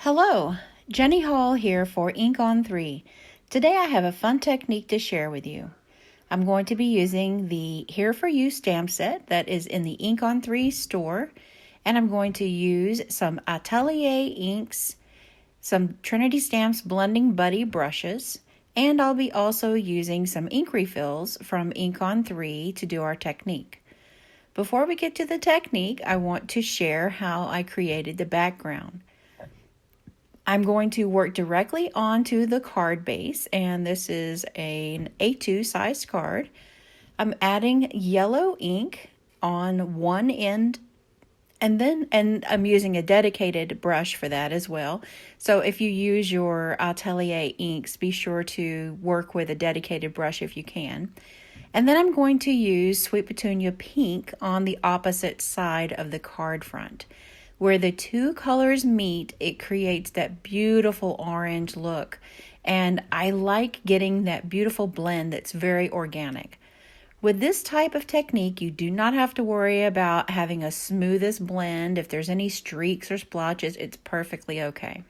Hello, Jenny Hall here for Ink on 3. Today I have a fun technique to share with you. I'm going to be using the Here For You stamp set that is in the Ink on 3 store, and I'm going to use some Atelier inks, some Trinity Stamps Blending Buddy brushes, and I'll be also using some ink refills from Ink on 3 to do our technique. Before we get to the technique, I want to share how I created the background. I'm going to work directly onto the card base, and this is an A2 size card. I'm adding yellow ink on one end, and I'm using a dedicated brush for that as well. So if you use your Atelier inks, be sure to work with a dedicated brush if you can. And then I'm going to use Sweet Petunia Pink on the opposite side of the card front. Where the two colors meet, it creates that beautiful orange look. And I like getting that beautiful blend that's very organic. With this type of technique, you do not have to worry about having a smoothest blend. If there's any streaks or splotches, it's perfectly okay.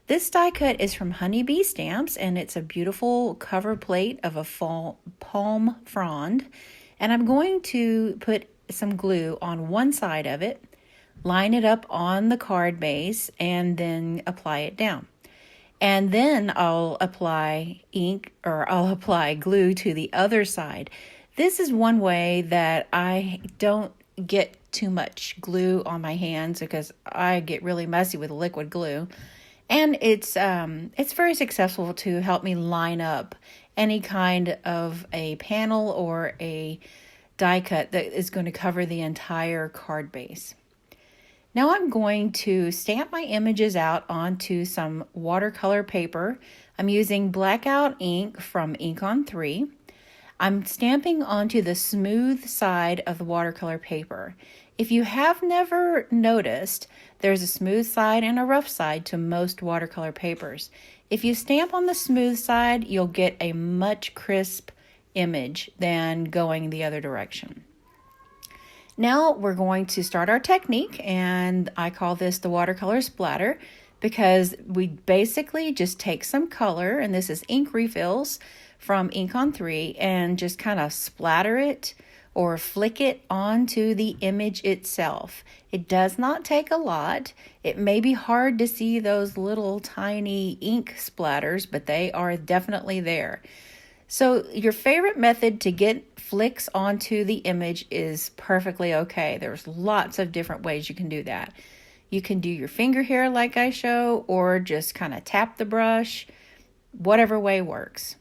This die cut is from Honeybee Stamps, and it's a beautiful cover plate of a palm frond. And I'm going to put some glue on one side of it, line it up on the card base, and then apply it down. And then I'll apply glue to the other side. This is one way that I don't get too much glue on my hands because I get really messy with liquid glue. And it's very successful to help me line up any kind of a panel or a die cut that is going to cover the entire card base. Now I'm going to stamp my images out onto some watercolor paper. I'm using blackout ink from Ink on 3. I'm stamping onto the smooth side of the watercolor paper. If you have never noticed, there's a smooth side and a rough side to most watercolor papers. If you stamp on the smooth side, you'll get a much crisp image than going the other direction. Now we're going to start our technique, and I call this the Watercolor Splatter because we basically just take some color, and this is ink refills from Ink on 3, and just kind of splatter it or flick it onto the image itself. It does not take a lot. It may be hard to see those little tiny ink splatters, but they are definitely there. So your favorite method to get flicks onto the image is perfectly okay. There's lots of different ways you can do that. You can do your finger here like I show, or just kind of tap the brush, whatever way works.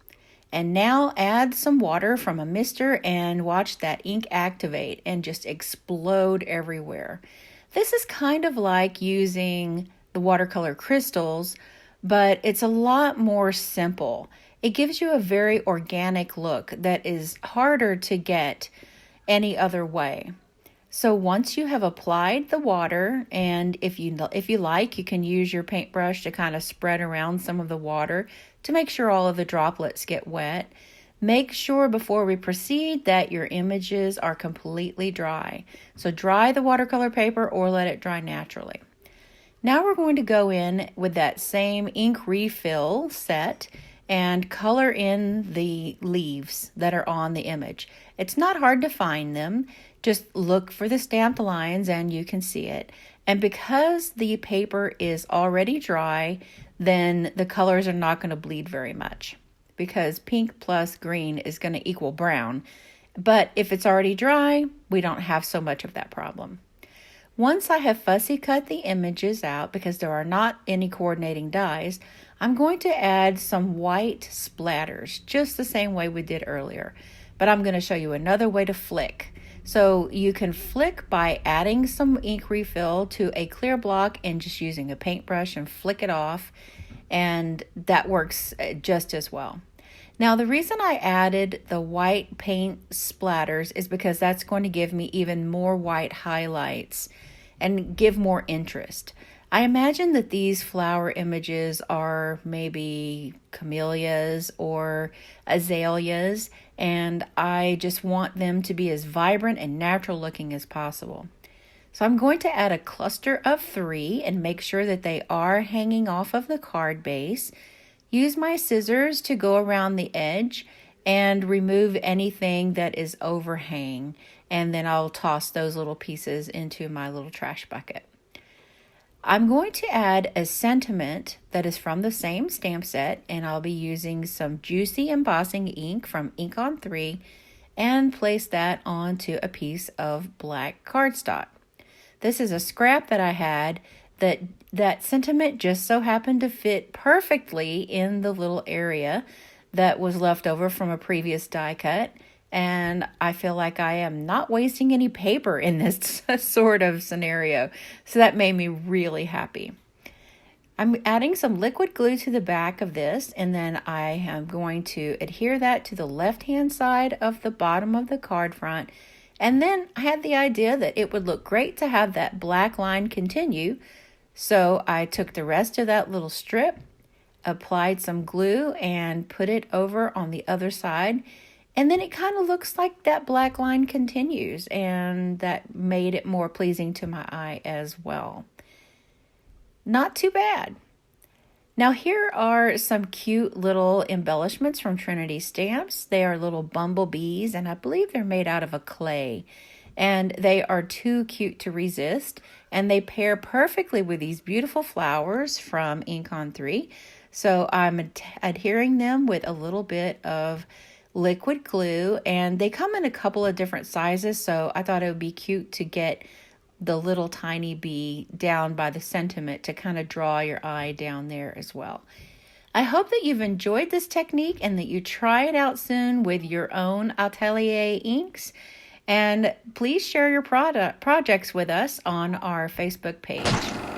And now add some water from a mister and watch that ink activate and just explode everywhere. This is kind of like using the watercolor crystals, but it's a lot more simple. It gives you a very organic look that is harder to get any other way. So once you have applied the water, and if you like, you can use your paintbrush to kind of spread around some of the water to make sure all of the droplets get wet. Make sure before we proceed that your images are completely dry. So dry the watercolor paper or let it dry naturally. Now we're going to go in with that same ink refill set and color in the leaves that are on the image. It's not hard to find them. Just look for the stamped lines and you can see it. And because the paper is already dry, then the colors are not going to bleed very much because pink plus green is going to equal brown. But if it's already dry, we don't have so much of that problem. Once I have fussy cut the images out, because there are not any coordinating dies, I'm going to add some white splatters, just the same way we did earlier. But I'm going to show you another way to flick. So you can flick by adding some ink refill to a clear block and just using a paintbrush and flick it off, and that works just as well. Now the reason I added the white paint splatters is because that's going to give me even more white highlights and give more interest. I imagine that these flower images are maybe camellias or azaleas, and I just want them to be as vibrant and natural looking as possible. So I'm going to add a cluster of 3 and make sure that they are hanging off of the card base. Use my scissors to go around the edge and remove anything that is overhang, and then I'll toss those little pieces into my little trash bucket. I'm going to add a sentiment that is from the same stamp set, and I'll be using some Juicy Embossing ink from Ink on 3 and place that onto a piece of black cardstock. This is a scrap that I had that sentiment just so happened to fit perfectly in the little area that was left over from a previous die cut, and I feel like I am not wasting any paper in this sort of scenario, so that made me really happy. I'm adding some liquid glue to the back of this, and then I am going to adhere that to the left-hand side of the bottom of the card front. And then I had the idea that it would look great to have that black line continue, so I took the rest of that little strip, applied some glue, and put it over on the other side. And then it kind of looks like that black line continues, and that made it more pleasing to my eye as well. Not too bad. Now here are some cute little embellishments from Trinity Stamps. They are little bumblebees, and I believe they're made out of a clay. And they are too cute to resist, and they pair perfectly with these beautiful flowers from Ink on 3. So I'm adhering them with a little bit of liquid glue, and they come in a couple of different sizes, so I thought it would be cute to get the little tiny bee down by the sentiment to kind of draw your eye down there as well. I hope that you've enjoyed this technique and that you try it out soon with your own atelier inks. And please share your projects with us on our Facebook page.